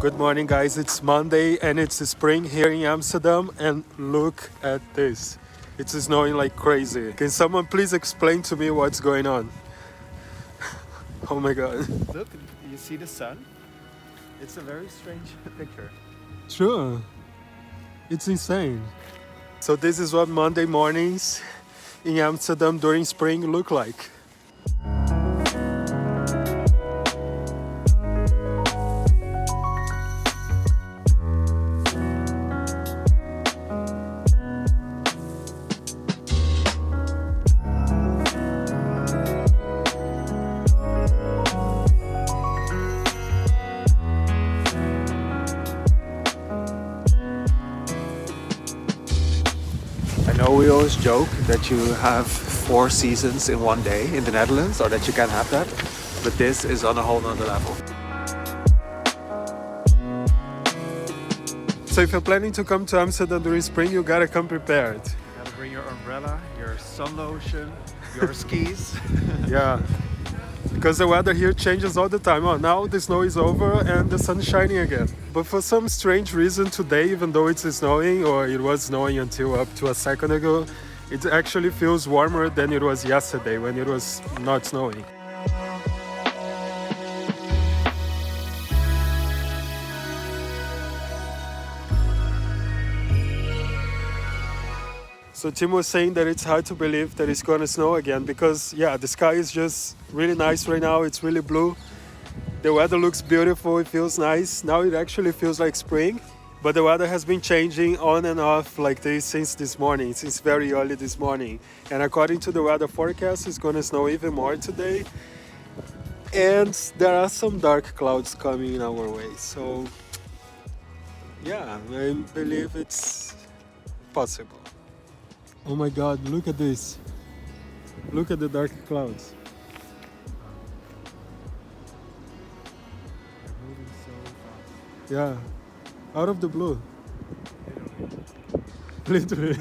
Good morning, guys. It's Monday and it's spring here in Amsterdam. And look at this. It's snowing like crazy. Can someone please explain to me what's going on? Oh my god. Look, you see the sun? It's a very strange picture. Sure. It's insane. So this is what Monday mornings in Amsterdam during spring look like. I know we always joke that you have 4 seasons in one day in the Netherlands, or that you can have that, but this is on a whole nother level. So if you're planning to come to Amsterdam during spring, you gotta come prepared. You gotta bring your umbrella, your sun lotion, your skis. Yeah. Because the weather here changes all the time. Oh, now the snow is over and the sun is shining again. But for some strange reason today, even though it's snowing, or it was snowing until up to a second ago, it actually feels warmer than it was yesterday when it was not snowing. So Tim was saying that it's hard to believe that it's gonna snow again because yeah, the sky is just really nice right now. It's really blue. The weather looks beautiful. It feels nice. Now it actually feels like spring, but the weather has been changing on and off like this since this morning, since very early this morning. And according to the weather forecast, it's gonna snow even more today. And there are some dark clouds coming in our way. So yeah, I believe it's possible. Oh my god, look at this. Look at the dark clouds. They're moving so fast. Yeah, out of the blue. Literally.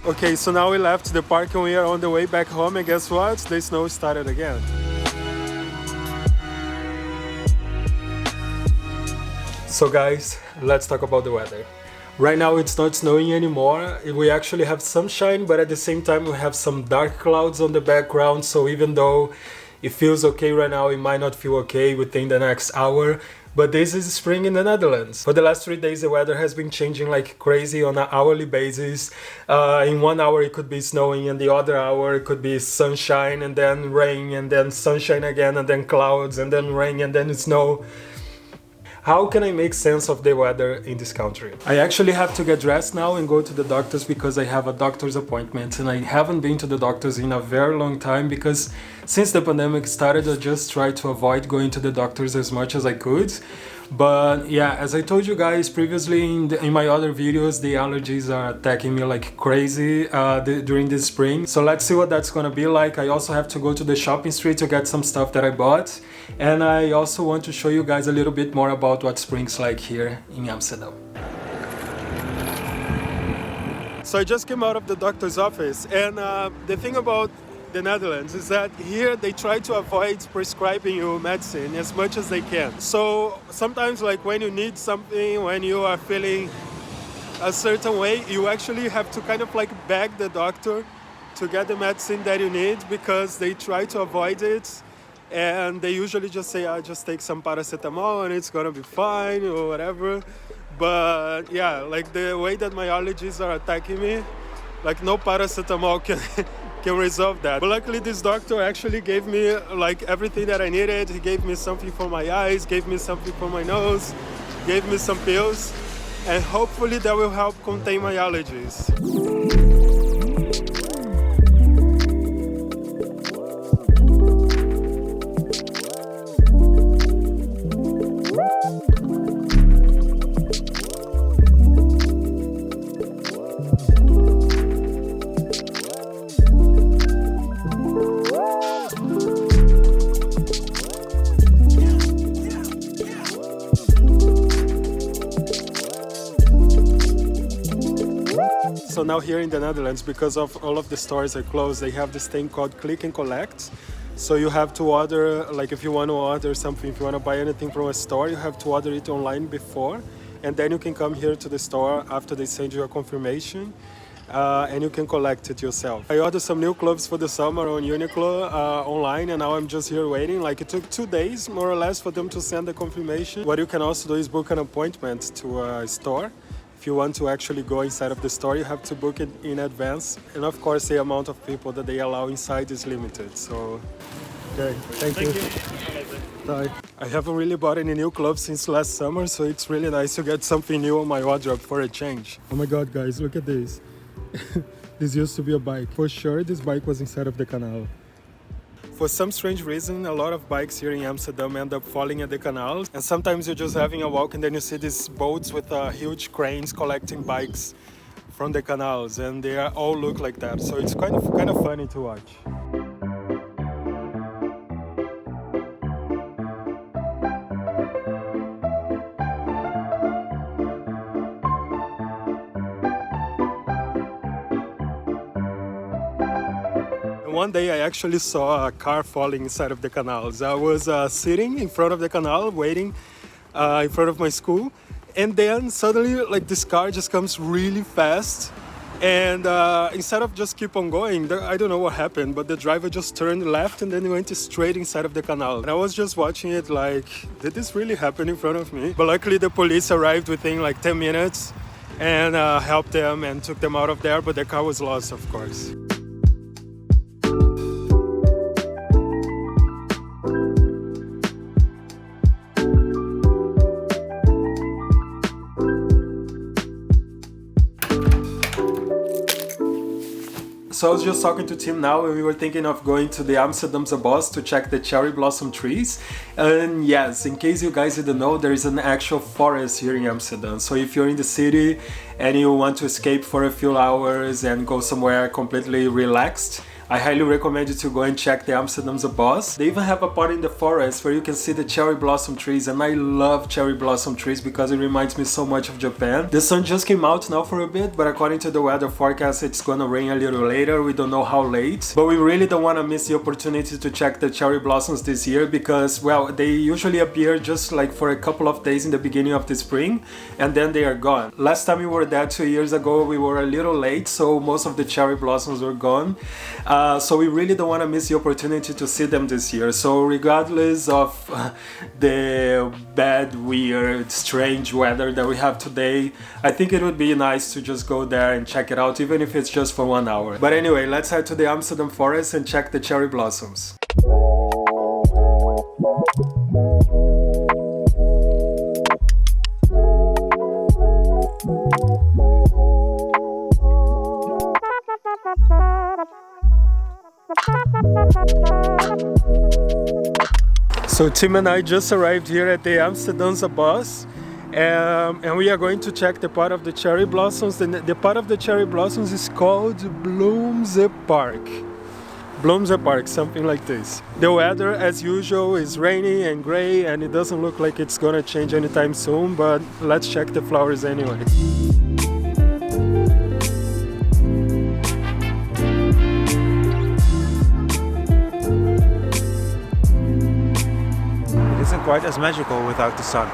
Okay, so now we left the park and we are on the way back home, and guess what? The snow started again. So guys, let's talk about the weather. Right now it's not snowing anymore. We actually have sunshine, but at the same time we have some dark clouds on the background. So even though it feels okay right now, it might not feel okay within the next hour. But this is spring in the Netherlands. For the last 3 days the weather has been changing like crazy on an hourly basis. In 1 hour it could be snowing, and the other hour it could be sunshine and then rain and then sunshine again and then clouds and then rain and then snow. How can I make sense of the weather in this country? I actually have to get dressed now and go to the doctor's because I have a doctor's appointment, and I haven't been to the doctor's in a very long time because since the pandemic started I just tried to avoid going to the doctor's as much as I could. But yeah, as I told you guys previously in my other videos, the allergies are attacking me like crazy during this spring. So let's see what that's gonna be like. I also have to go to the shopping street to get some stuff that I bought. And I also want to show you guys a little bit more about what spring's like here in Amsterdam. So I just came out of the doctor's office, and the thing about the Netherlands is that here they try to avoid prescribing you medicine as much as they can. So sometimes, like when you need something, when you are feeling a certain way, you actually have to kind of like beg the doctor to get the medicine that you need because they try to avoid it. And they usually just say, just take some paracetamol and it's gonna be fine or whatever. But yeah, like the way that my allergies are attacking me, like no paracetamol can resolve that. But luckily this doctor actually gave me like everything that I needed. He gave me something for my eyes, gave me something for my nose, gave me some pills, and hopefully that will help contain my allergies. So now here in the Netherlands, because of all of the stores are closed, they have this thing called click and collect. So you have to order, like if you want to order something, if you want to buy anything from a store, you have to order it online before, and then you can come here to the store after they send you a confirmation, and you can collect it yourself. I ordered some new clothes for the summer on Uniqlo online, and now I'm just here waiting. Like it took 2 days more or less for them to send the confirmation. What you can also do is book an appointment to a store. If you want to actually go inside of the store, you have to book it in advance. And of course, the amount of people that they allow inside is limited. So, okay, thank you. Bye. I haven't really bought any new clothes since last summer, so it's really nice to get something new on my wardrobe for a change. Oh my God, guys, look at this. This used to be a bike. For sure, this bike was inside of the canal. For some strange reason, a lot of bikes here in Amsterdam end up falling at the canals. And sometimes you're just having a walk and then you see these boats with huge cranes collecting bikes from the canals. And they all look like that. So it's kind of funny to watch. One day I actually saw a car falling inside of the canals. I was sitting in front of the canal waiting in front of my school, and then suddenly like this car just comes really fast, and instead of just keep on going, I don't know what happened, but the driver just turned left and then he went straight inside of the canal. And I was just watching it like, did this really happen in front of me? But luckily the police arrived within like 10 minutes and helped them and took them out of there, but the car was lost, of course. So I was just talking to Tim now, and we were thinking of going to the Amsterdamse to check the cherry blossom trees. And yes, in case you guys didn't know, there is an actual forest here in Amsterdam. So if you're in the city and you want to escape for a few hours and go somewhere completely relaxed, I highly recommend you to go and check the Amsterdamse. They even have a part in the forest where you can see the cherry blossom trees, and I love cherry blossom trees because it reminds me so much of Japan. The sun just came out now for a bit, but according to the weather forecast, it's gonna rain a little later. We don't know how late, but we really don't want to miss the opportunity to check the cherry blossoms this year because, well, they usually appear just like for a couple of days in the beginning of the spring, and then they are gone. Last time we were there 2 years ago, we were a little late, so most of the cherry blossoms were gone. So we really don't want to miss the opportunity to see them this year. So regardless of the bad, weird, strange weather that we have today, I think it would be nice to just go there and check it out, even if it's just for 1 hour. But anyway, let's head to the Amsterdam forest and check the cherry blossoms. So Tim and I just arrived here at the Amsterdamse bus, and we are going to check the part of the cherry blossoms. The part of the cherry blossoms is called Bloemsepark. Bloemsepark, something like this. The weather, as usual, is rainy and gray, and it doesn't look like it's gonna change anytime soon, but let's check the flowers anyway. Quite as magical without the sun.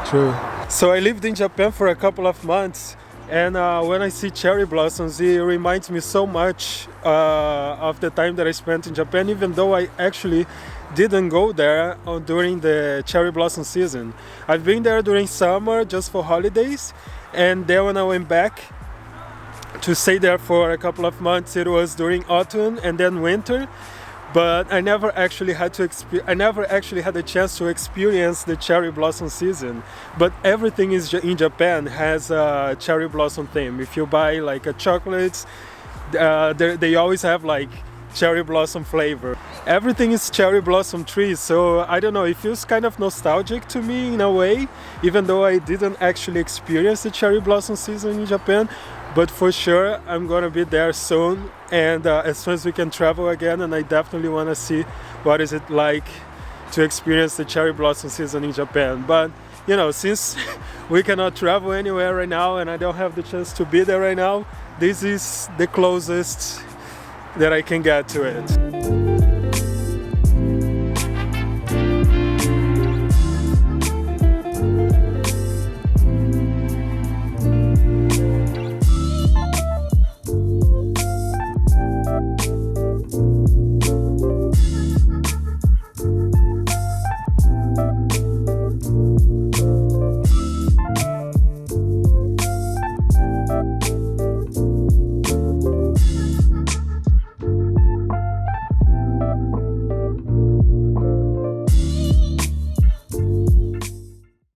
True. So I lived in Japan for a couple of months, and when I see cherry blossoms, it reminds me so much of the time that I spent in Japan, even though I actually didn't go there during the cherry blossom season. I've been there during summer just for holidays, and then when I went back to stay there for a couple of months, it was during autumn and then winter. But I never actually had a chance to experience the cherry blossom season. But everything in Japan has a cherry blossom theme. If you buy like a chocolates, they always have like cherry blossom flavor. Everything is cherry blossom trees, so I don't know, it feels kind of nostalgic to me in a way, even though I didn't actually experience the cherry blossom season in Japan. But for sure, I'm gonna be there soon, and as soon as we can travel again, and I definitely wanna see what is it like to experience the cherry blossom season in Japan. But you know, since we cannot travel anywhere right now, and I don't have the chance to be there right now, this is the closest that I can get to it.